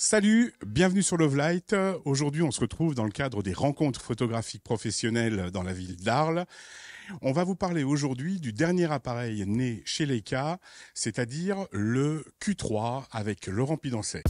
Salut, bienvenue sur Love Light. Aujourd'hui, on se retrouve dans le cadre des rencontres photographiques professionnelles dans la ville d'Arles. On va vous parler aujourd'hui du dernier appareil né chez Leica, c'est-à-dire le Q3 avec Laurent Pidancet.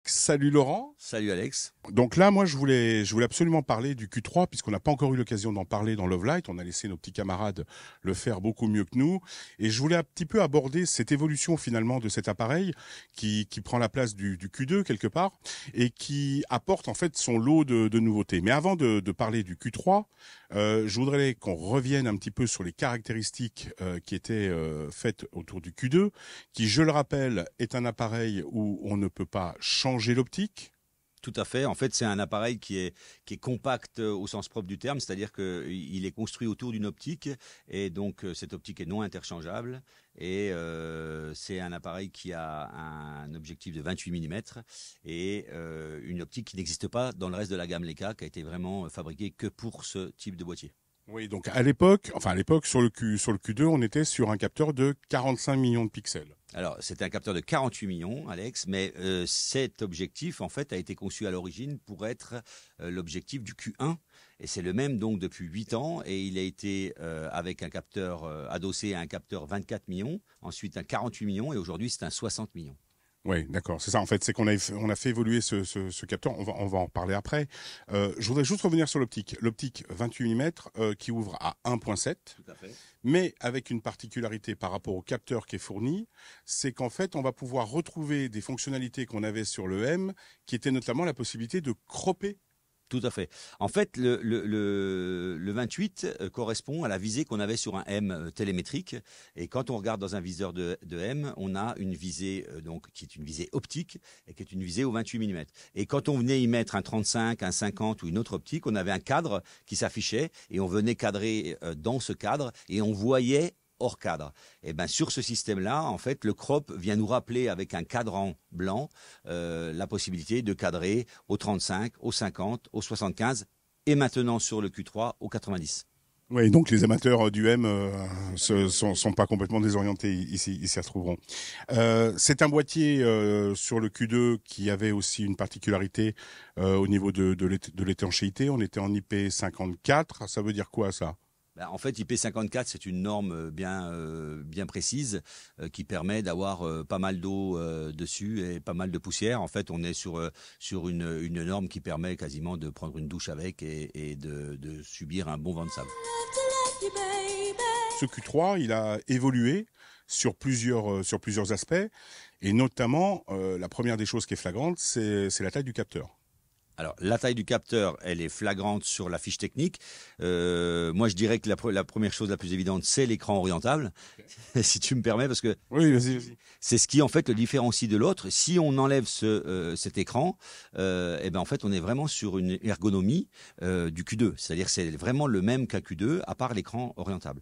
Salut Laurent. Salut Alex. Donc là, moi, je voulais absolument parler du Q3 puisqu'on n'a pas encore eu l'occasion d'en parler dans Love Light. On a laissé nos petits camarades le faire beaucoup mieux que nous. Et je voulais un petit peu aborder cette évolution finalement de cet appareil qui prend la place du Q2 quelque part et qui apporte en fait son lot de nouveautés. Mais avant de parler du Q3, je voudrais qu'on revienne un petit peu sur les caractéristiques qui étaient faites autour du Q2, qui, je le rappelle, est un appareil où on ne peut pas changer l'optique. Tout à fait. En fait, c'est un appareil qui est compact au sens propre du terme, c'est-à-dire qu'il est construit autour d'une optique et donc cette optique est non interchangeable et c'est un appareil qui a un objectif de 28 mm et une optique qui n'existe pas dans le reste de la gamme Leica, qui a été vraiment fabriquée que pour ce type de boîtier. Oui, donc à l'époque sur le Q2, on était sur un capteur de 45 millions de pixels. Alors, c'était un capteur de 48 millions, Alex, mais cet objectif, en fait, a été conçu à l'origine pour être l'objectif du Q1. Et c'est le même, donc, depuis 8 ans. Et il a été avec un capteur adossé à un capteur 24 millions, ensuite un 48 millions, et aujourd'hui, c'est un 60 millions. Oui, d'accord. C'est ça. En fait, c'est qu'on a fait évoluer ce capteur. On va en parler après. Je voudrais juste revenir sur l'optique. L'optique 28 mm qui ouvre à 1.7. Tout à fait. Mais avec une particularité par rapport au capteur qui est fourni, c'est qu'en fait, on va pouvoir retrouver des fonctionnalités qu'on avait sur le M, qui étaient notamment la possibilité de cropper. Tout à fait. En fait, le 28 correspond à la visée qu'on avait sur un M télémétrique. Et quand on regarde dans un viseur de M, on a une visée donc qui est une visée optique et qui est une visée au 28 mm. Et quand on venait y mettre un 35, un 50 ou une autre optique, on avait un cadre qui s'affichait et on venait cadrer dans ce cadre et on voyait hors cadre. Et ben sur ce système-là, en fait, le crop vient nous rappeler avec un cadran blanc la possibilité de cadrer au 35, au 50, au 75 et maintenant sur le Q3 au 90. Oui, donc les amateurs du M sont pas complètement désorientés ici, ils s'y retrouveront. C'est un boîtier sur le Q2 qui avait aussi une particularité au niveau de l'étanchéité. On était en IP54. Ça veut dire quoi ça ? En fait, IP54, c'est une norme bien précise qui permet d'avoir pas mal d'eau dessus et pas mal de poussière. En fait, on est sur une norme qui permet quasiment de prendre une douche avec et de subir un bon vent de sable. Ce Q3, il a évolué sur plusieurs aspects et notamment la première des choses qui est flagrante, c'est la taille du capteur. Alors, la taille du capteur, elle est flagrante sur la fiche technique. Moi, je dirais que la première chose la plus évidente, c'est l'écran orientable, si tu me permets, parce que oui, vas-y. C'est ce qui, en fait, le différencie de l'autre. Si on enlève cet écran, eh ben, en fait, on est vraiment sur une ergonomie du Q2. C'est-à-dire, c'est vraiment le même qu'un Q2, à part l'écran orientable.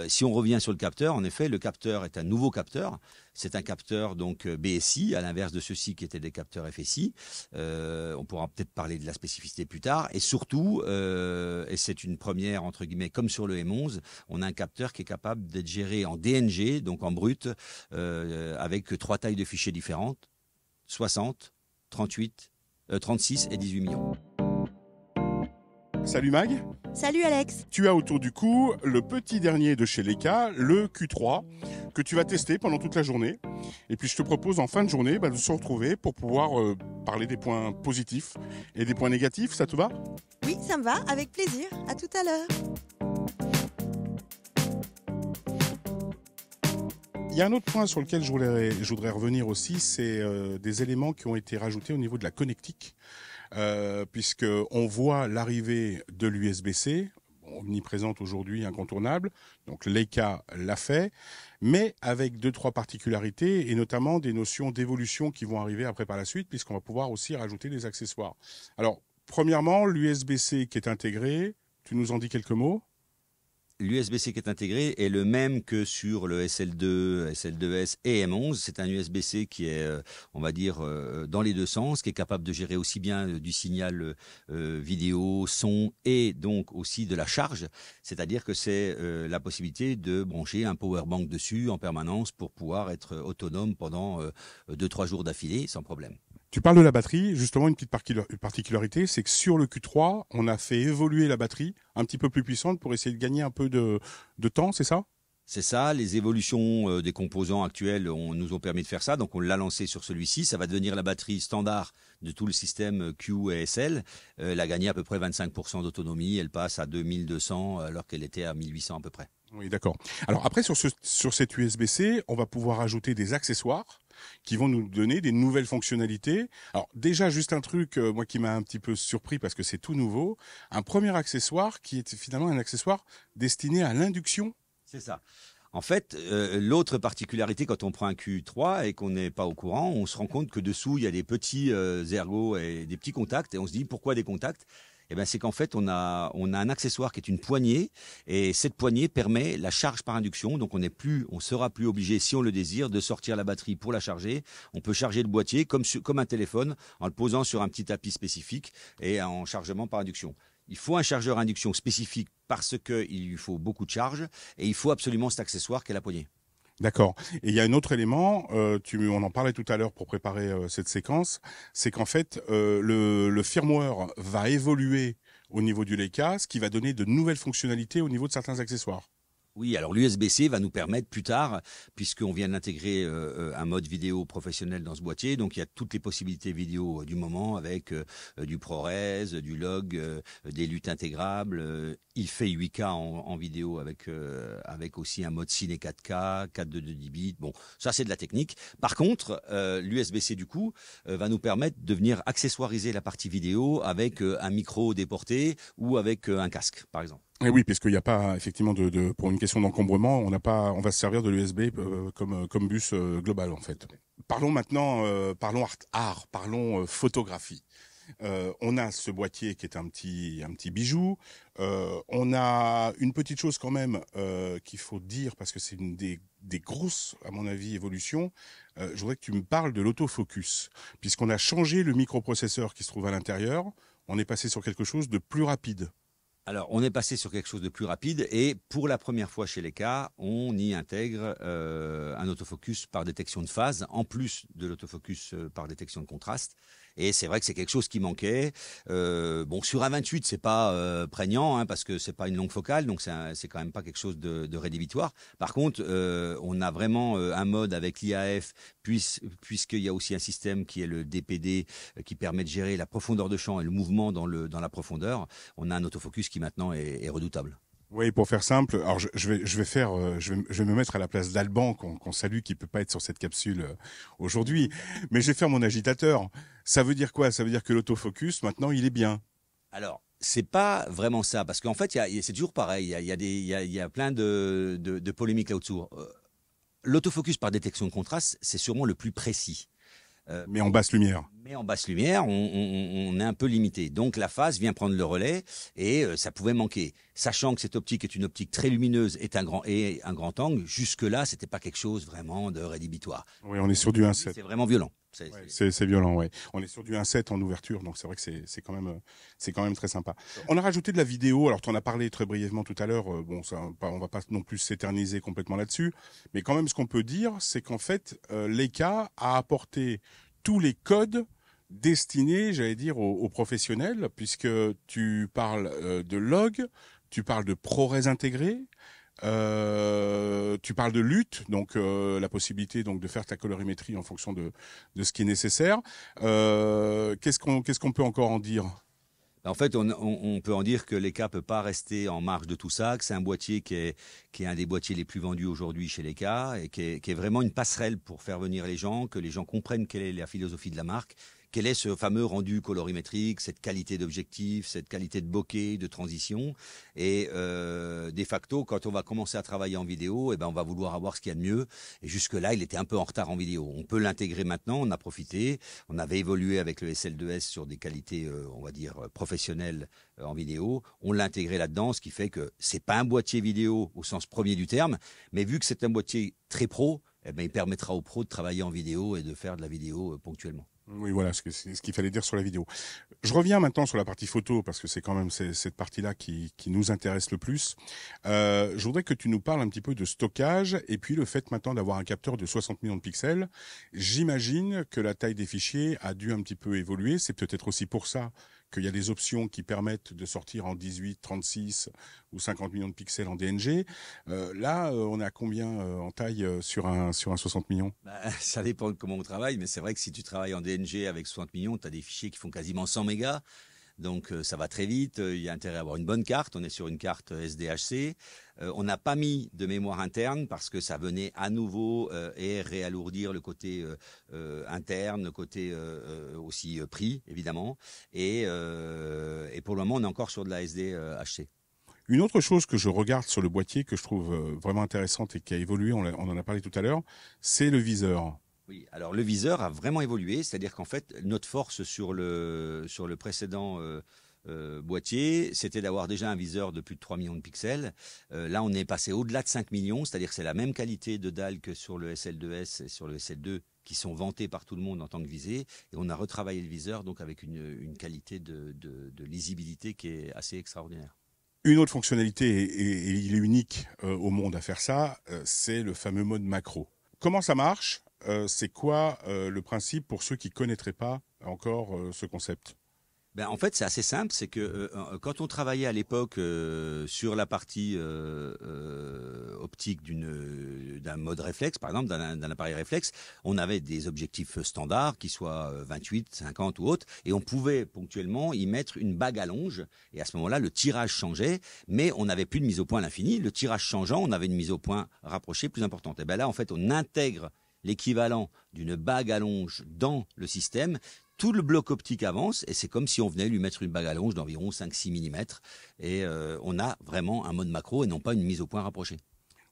Si on revient sur le capteur, en effet, le capteur est un nouveau capteur. C'est un capteur donc BSI, à l'inverse de ceux-ci qui étaient des capteurs FSI. On pourra peut-être parler de la spécificité plus tard. Et surtout, et c'est une première, entre guillemets, comme sur le M11, on a un capteur qui est capable d'être géré en DNG, donc en brut, avec 3 tailles de fichiers différentes, 60, 38, 36 et 18 millions. Salut Mag. Salut Alex. Tu as autour du cou le petit dernier de chez Leica, le Q3, que tu vas tester pendant toute la journée. Et puis je te propose en fin de journée de se retrouver pour pouvoir parler des points positifs et des points négatifs. Ça te va ? Oui, ça me va, avec plaisir. À tout à l'heure. Il y a un autre point sur lequel je voudrais revenir aussi, c'est des éléments qui ont été rajoutés au niveau de la connectique. Puisque on voit l'arrivée de l'USB-C, omniprésente aujourd'hui, incontournable. Donc Leica l'a fait, mais avec 2-3 particularités et notamment des notions d'évolution qui vont arriver après par la suite, puisqu'on va pouvoir aussi rajouter des accessoires. Alors, premièrement, l'USB-C qui est intégré, tu nous en dis quelques mots ? L'USB-C qui est intégré est le même que sur le SL2, SL2S et M11. C'est un USB-C qui est, on va dire, dans les deux sens, qui est capable de gérer aussi bien du signal vidéo, son et donc aussi de la charge. C'est-à-dire que c'est la possibilité de brancher un powerbank dessus en permanence pour pouvoir être autonome pendant 2-3 jours d'affilée sans problème. Tu parles de la batterie, justement une petite particularité, c'est que sur le Q3, on a fait évoluer la batterie un petit peu plus puissante pour essayer de gagner un peu de temps, c'est ça ? C'est ça, les évolutions des composants actuels nous ont permis de faire ça, donc on l'a lancé sur celui-ci, ça va devenir la batterie standard de tout le système Q et SL. Elle a gagné à peu près 25% d'autonomie, elle passe à 2200 alors qu'elle était à 1800 à peu près. Oui, d'accord. Alors après, sur cette USB-C, on va pouvoir ajouter des accessoires qui vont nous donner des nouvelles fonctionnalités. Alors déjà, juste un truc, moi qui m'a un petit peu surpris parce que c'est tout nouveau, un premier accessoire qui est finalement un accessoire destiné à l'induction. C'est ça. En fait, l'autre particularité quand on prend un Q3 et qu'on n'est pas au courant, on se rend compte que dessous, il y a des petits ergots et des petits contacts. Et on se dit, pourquoi des contacts ? Eh ben, c'est qu'en fait, on a un accessoire qui est une poignée. Et cette poignée permet la charge par induction. Donc, on sera plus obligé, si on le désire, de sortir la batterie pour la charger. On peut charger le boîtier comme un téléphone en le posant sur un petit tapis spécifique et en chargement par induction. Il faut un chargeur induction spécifique parce qu'il lui faut beaucoup de charge et il faut absolument cet accessoire qu'est la poignée. D'accord. Et il y a un autre élément, on en parlait tout à l'heure pour préparer cette séquence, c'est qu'en fait, le firmware va évoluer au niveau du Leica, ce qui va donner de nouvelles fonctionnalités au niveau de certains accessoires. Oui, alors l'USB-C va nous permettre plus tard, puisqu'on vient d'intégrer un mode vidéo professionnel dans ce boîtier, donc il y a toutes les possibilités vidéo du moment avec du ProRes, du log, des luttes intégrables. Il fait 8K en vidéo avec aussi un mode ciné 4K, 4.2 10 bits. Bon, ça c'est de la technique. Par contre, l'USB-C du coup va nous permettre de venir accessoiriser la partie vidéo avec un micro déporté ou avec un casque, par exemple. Et oui, puisqu'il n'y a pas effectivement pour une question d'encombrement, on va se servir de l'USB comme bus global en fait. Parlons maintenant, parlons art, parlons photographie. On a ce boîtier qui est un petit bijou. On a une petite chose quand même qu'il faut dire parce que c'est une des grosses, à mon avis, évolutions. Je voudrais que tu me parles de l'autofocus, puisqu'on a changé le microprocesseur qui se trouve à l'intérieur. On est passé sur quelque chose de plus rapide. Alors, on est passé sur quelque chose de plus rapide et pour la première fois chez Leica, on y intègre un autofocus par détection de phase, en plus de l'autofocus par détection de contraste. Et c'est vrai que c'est quelque chose qui manquait. Bon, sur un 28, c'est pas prégnant hein, parce que c'est pas une longue focale, donc c'est quand même pas quelque chose de rédhibitoire. Par contre, on a vraiment un mode avec l'IAF, puisqu'il y a aussi un système qui est le DPD, qui permet de gérer la profondeur de champ et le mouvement dans la profondeur. On a un autofocus qui maintenant est redoutable. Oui, pour faire simple, alors je vais me mettre à la place d'Alban qu'on salue, qui peut pas être sur cette capsule aujourd'hui, mais je vais faire mon agitateur. Ça veut dire quoi ? Ça veut dire que l'autofocus maintenant il est bien. Alors, c'est pas vraiment ça, parce qu'en fait, c'est toujours pareil. Il y a plein de polémiques là-dessous. L'autofocus par détection de contraste, c'est sûrement le plus précis. Mais en basse lumière. Mais en basse lumière, on est un peu limité. Donc la phase vient prendre le relais et ça pouvait manquer. Sachant que cette optique est une optique très lumineuse et un grand angle, jusque-là, c'était pas quelque chose vraiment de rédhibitoire. Oui, on est sur du 1.7. C'est vraiment violent. C'est violent, ouais. On est sur du 1.7 en ouverture, donc c'est vrai que c'est quand même très sympa. On a rajouté de la vidéo. Alors tu en as parlé très brièvement tout à l'heure. Bon, on va pas non plus s'éterniser complètement là-dessus, mais quand même ce qu'on peut dire, c'est qu'en fait, Leica a apporté tous les codes destinés, j'allais dire, aux professionnels, puisque tu parles de log, tu parles de ProRes intégré. Tu parles de lutte, donc la possibilité donc de faire ta colorimétrie en fonction de ce qui est nécessaire. Qu'est-ce qu'on peut encore en dire ? En fait, on peut en dire que Leica peut pas rester en marge de tout ça, que c'est un boîtier qui est un des boîtiers les plus vendus aujourd'hui chez Leica et qui est vraiment une passerelle pour faire venir les gens, que les gens comprennent quelle est la philosophie de la marque, quel est ce fameux rendu colorimétrique, cette qualité d'objectif, cette qualité de bokeh, de transition. Et de facto, quand on va commencer à travailler en vidéo, on va vouloir avoir ce qu'il y a de mieux. Et jusque-là, il était un peu en retard en vidéo. On peut l'intégrer maintenant, on a profité. On avait évolué avec le SL2S sur des qualités, on va dire, professionnelles en vidéo. On l'a intégré là-dedans, ce qui fait que c'est pas un boîtier vidéo au sens premier du terme, mais vu que c'est un boîtier très pro, il permettra aux pros de travailler en vidéo et de faire de la vidéo ponctuellement. Oui, voilà, c'est ce qu'il fallait dire sur la vidéo. Je reviens maintenant sur la partie photo, parce que c'est quand même cette partie-là qui nous intéresse le plus. Je voudrais que tu nous parles un petit peu de stockage, et puis le fait maintenant d'avoir un capteur de 60 millions de pixels. J'imagine que la taille des fichiers a dû un petit peu évoluer. C'est peut-être aussi pour ça qu'il y a des options qui permettent de sortir en 18, 36 ou 50 millions de pixels en DNG. Là, on est à combien en taille sur un 60 millions? Ça dépend de comment on travaille, mais c'est vrai que si tu travailles en DNG avec 60 millions, tu as des fichiers qui font quasiment 100 mégas. Donc ça va très vite, il y a intérêt à avoir une bonne carte, on est sur une carte SDHC. On n'a pas mis de mémoire interne parce que ça venait à nouveau et réalourdir le côté interne, le côté aussi prix évidemment. Et pour le moment on est encore sur de la SDHC. Une autre chose que je regarde sur le boîtier que je trouve vraiment intéressante et qui a évolué, on en a parlé tout à l'heure, c'est le viseur. Oui, alors le viseur a vraiment évolué, c'est-à-dire qu'en fait, notre force sur le précédent boîtier, c'était d'avoir déjà un viseur de plus de 3 millions de pixels. Là, on est passé au-delà de 5 millions, c'est-à-dire que c'est la même qualité de dalle que sur le SL2S et sur le SL2 qui sont vantés par tout le monde en tant que visée. Et on a retravaillé le viseur donc avec une qualité de lisibilité qui est assez extraordinaire. Une autre fonctionnalité, et il est unique au monde à faire ça, c'est le fameux mode macro. Comment ça marche ? C'est quoi le principe pour ceux qui connaîtraient pas encore ce concept? En fait, c'est assez simple. C'est que quand on travaillait à l'époque sur la partie optique d'un mode réflexe, par exemple, d'un appareil réflexe, on avait des objectifs standards, qui soient 28, 50 ou autres, et on pouvait ponctuellement y mettre une bague à longe. Et à ce moment-là, le tirage changeait, mais on n'avait plus de mise au point à l'infini. Le tirage changeant, on avait une mise au point rapprochée plus importante. Et là, en fait, on intègre l'équivalent d'une bague à longe dans le système. Tout le bloc optique avance et c'est comme si on venait lui mettre une bague à longe d'environ 5-6 mm et on a vraiment un mode macro et non pas une mise au point rapprochée.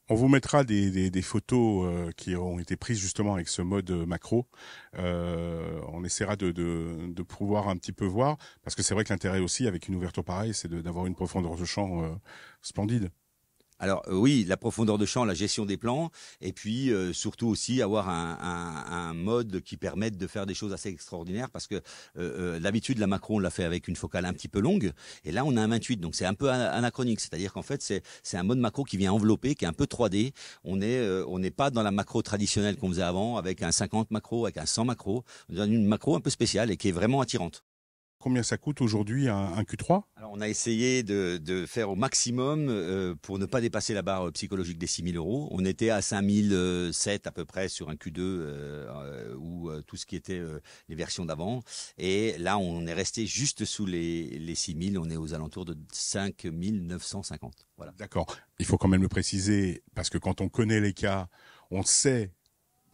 On vous mettra des photos qui ont été prises justement avec ce mode macro. On essaiera de pouvoir un petit peu voir, parce que c'est vrai que l'intérêt aussi avec une ouverture pareille, c'est d'avoir une profondeur de champ splendide. Alors oui, la profondeur de champ, la gestion des plans, et puis surtout aussi avoir un mode qui permette de faire des choses assez extraordinaires, parce que d'habitude la macro on l'a fait avec une focale un petit peu longue, et là on a un 28, donc c'est un peu anachronique, c'est-à-dire qu'en fait c'est un mode macro qui vient envelopper, qui est un peu 3D. On n'est pas dans la macro traditionnelle qu'on faisait avant, avec un 50 macro, avec un 100 macro. On est dans une macro un peu spéciale et qui est vraiment attirante. Combien ça coûte aujourd'hui un Q3 ? Alors on a essayé de faire au maximum pour ne pas dépasser la barre psychologique des 6 000 €. On était à 5 007 à peu près sur un Q2 ou tout ce qui était les versions d'avant. Et là on est resté juste sous les 6 000. On est aux alentours de 5 950. Voilà. D'accord. Il faut quand même le préciser, parce que quand on connaît les cas, on sait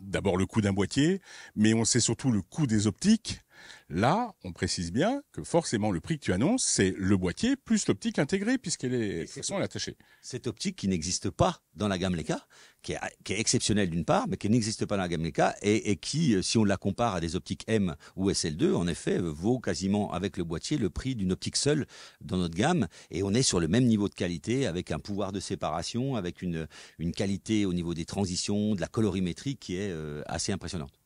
d'abord le coût d'un boîtier, mais on sait surtout le coût des optiques. Là, on précise bien que forcément le prix que tu annonces, c'est le boîtier plus l'optique intégrée, puisqu'elle est, de toute façon, elle est attachée. Cette optique qui n'existe pas dans la gamme Leica, qui est exceptionnelle d'une part, mais qui n'existe pas dans la gamme Leica, et qui, si on la compare à des optiques M ou SL2, en effet, vaut quasiment avec le boîtier le prix d'une optique seule dans notre gamme, et on est sur le même niveau de qualité, avec un pouvoir de séparation, avec une qualité au niveau des transitions, de la colorimétrie qui est assez impressionnante.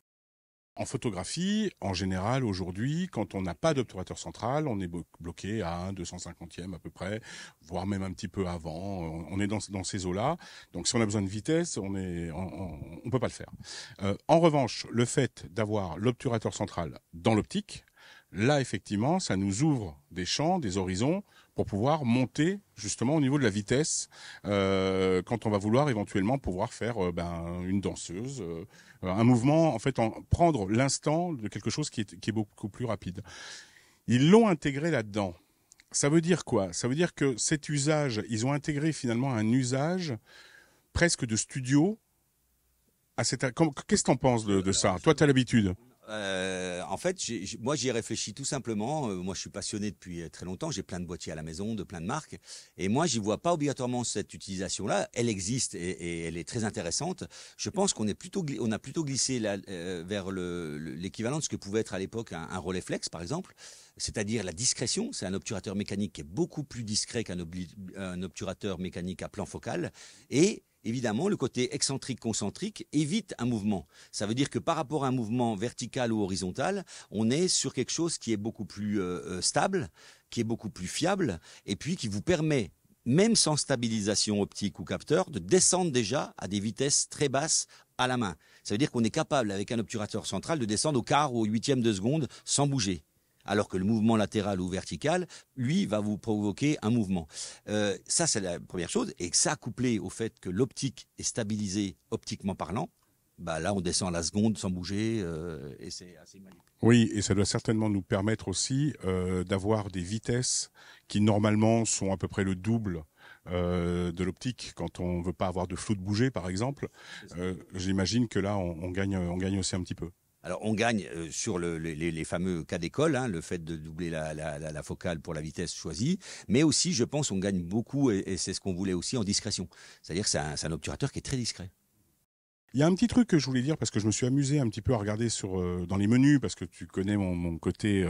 En photographie, en général, aujourd'hui, quand on n'a pas d'obturateur central, on est bloqué à 1/250e à peu près, voire même un petit peu avant. On est dans ces eaux-là. Donc, si on a besoin de vitesse, on peut pas le faire. En revanche, le fait d'avoir l'obturateur central dans l'optique, là, effectivement, ça nous ouvre des champs, des horizons pour pouvoir monter justement au niveau de la vitesse quand on va vouloir éventuellement pouvoir faire une danseuse, un mouvement, en fait, prendre l'instant de quelque chose qui est beaucoup plus rapide. Ils l'ont intégré là-dedans. Ça veut dire quoi? Ça veut dire que cet usage, ils ont intégré finalement un usage presque de studio. Qu'est-ce que tu en penses de ça? Toi, tu as l'habitude. En fait, moi, j'y ai réfléchi tout simplement. Moi, je suis passionné depuis très longtemps. J'ai plein de boîtiers à la maison, de plein de marques. Et moi, j'y vois pas obligatoirement cette utilisation-là. Elle existe et elle est très intéressante. Je pense qu'on a plutôt glissé là, vers l'équivalent de ce que pouvait être à l'époque un Rolleiflex, par exemple. C'est-à-dire la discrétion. C'est un obturateur mécanique qui est beaucoup plus discret qu'un obturateur mécanique à plan focal. Et évidemment, le côté excentrique-concentrique évite un mouvement. Ça veut dire que par rapport à un mouvement vertical ou horizontal, on est sur quelque chose qui est beaucoup plus stable, qui est beaucoup plus fiable, et puis qui vous permet, même sans stabilisation optique ou capteur, de descendre déjà à des vitesses très basses à la main. Ça veut dire qu'on est capable, avec un obturateur central, de descendre au quart ou au huitième de seconde sans bouger. Alors que le mouvement latéral ou vertical, lui, va vous provoquer un mouvement. Ça, c'est la première chose. Et ça, couplé au fait que l'optique est stabilisée optiquement parlant, bah là, on descend à la seconde sans bouger et c'est assez magnifique. Oui, et ça doit certainement nous permettre aussi d'avoir des vitesses qui, normalement, sont à peu près le double de l'optique quand on veut pas avoir de flou de bouger, par exemple. J'imagine que là, on gagne aussi un petit peu. Alors on gagne sur les fameux cas d'école, hein, le fait de doubler la focale pour la vitesse choisie, mais aussi je pense on gagne beaucoup, et c'est ce qu'on voulait aussi, en discrétion. C'est-à-dire que c'est un obturateur qui est très discret. Il y a un petit truc que je voulais dire parce que je me suis amusé un petit peu à regarder dans les menus parce que tu connais mon côté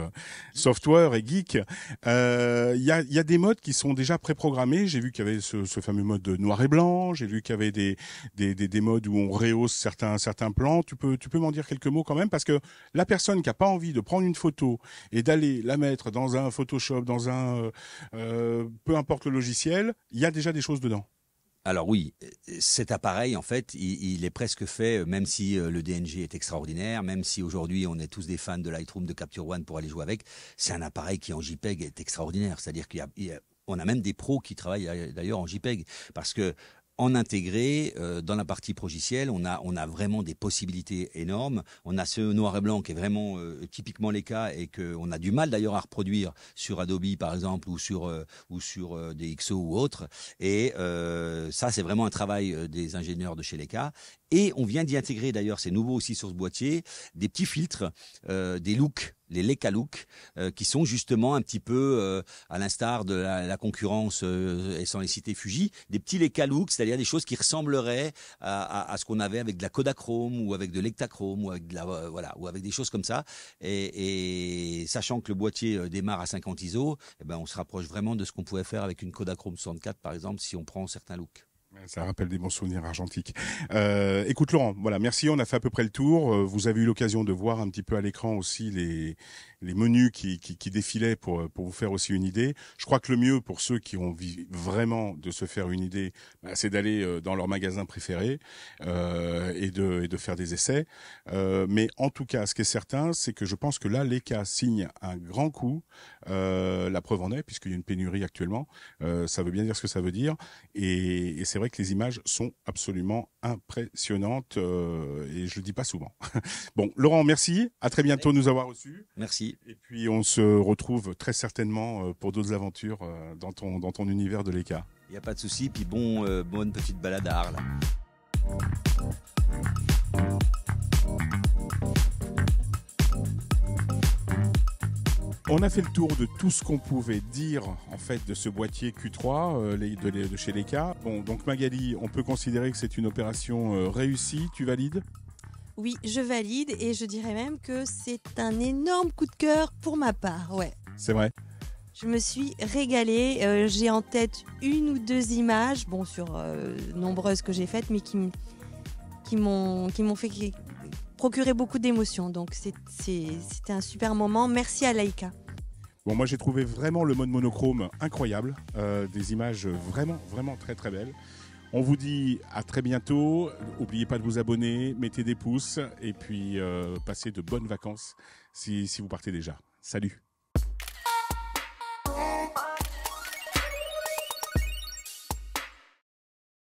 software et geek. Il y a des modes qui sont déjà préprogrammés. J'ai vu qu'il y avait ce fameux mode noir et blanc. J'ai vu qu'il y avait des modes où on rehausse certains plans. Tu peux m'en dire quelques mots quand même parce que la personne qui a pas envie de prendre une photo et d'aller la mettre dans un Photoshop, dans un peu importe le logiciel, il y a déjà des choses dedans. Alors oui, cet appareil, en fait, il est presque fait, même si le DNG est extraordinaire, même si aujourd'hui on est tous des fans de Lightroom, de Capture One pour aller jouer avec, c'est un appareil qui en JPEG est extraordinaire. C'est-à-dire qu'on a même des pros qui travaillent d'ailleurs en JPEG, parce que en intégré, dans la partie progicielle, on a vraiment des possibilités énormes. On a ce noir et blanc qui est vraiment typiquement Leica et qu'on a du mal d'ailleurs à reproduire sur Adobe par exemple ou sur des XO ou autres. Et ça, c'est vraiment un travail des ingénieurs de chez Leica. Et on vient d'y intégrer d'ailleurs, c'est nouveau aussi sur ce boîtier, des petits filtres, des looks, les Leica Look, qui sont justement un petit peu à l'instar de la concurrence, et sans les citer Fuji, des petits Leica Look, c'est-à-dire des choses qui ressembleraient à ce qu'on avait avec de la Kodachrome ou avec de l'Ektachrome ou avec ou avec des choses comme ça. Et sachant que le boîtier démarre à 50 ISO, eh ben on se rapproche vraiment de ce qu'on pouvait faire avec une Kodachrome 64 par exemple si on prend certains looks. Ça rappelle des bons souvenirs argentiques. Écoute Laurent, voilà, merci, on a fait à peu près le tour. Vous avez eu l'occasion de voir un petit peu à l'écran aussi les menus qui défilaient pour vous faire aussi une idée. Je crois que le mieux pour ceux qui ont envie vraiment de se faire une idée, c'est d'aller dans leur magasin préféré et de faire des essais. Mais en tout cas, ce qui est certain, c'est que je pense que là, Leica signe un grand coup. La preuve en est, puisqu'il y a une pénurie actuellement. Ça veut bien dire ce que ça veut dire. Et c'est vrai que les images sont absolument impressionnantes et je le dis pas souvent. Bon, Laurent, merci. À très bientôt de nous avoir reçus. Merci. Et puis on se retrouve très certainement pour d'autres aventures dans ton univers de Leica. Il n'y a pas de souci. Puis bonne petite balade à Arles. On a fait le tour de tout ce qu'on pouvait dire en fait de ce boîtier Q3 de chez Leica. Bon, donc Magali, on peut considérer que c'est une opération réussie. Tu valides ? Oui, je valide et je dirais même que c'est un énorme coup de cœur pour ma part. Ouais. C'est vrai. Je me suis régalée. J'ai en tête une ou deux images, bon sur nombreuses que j'ai faites, mais qui m'ont fait procurer beaucoup d'émotions. Donc c'était un super moment. Merci à Leica. Bon, moi j'ai trouvé vraiment le mode monochrome incroyable, des images vraiment très très belles. On vous dit à très bientôt. N'oubliez pas de vous abonner, mettez des pouces et puis passez de bonnes vacances si vous partez déjà. Salut.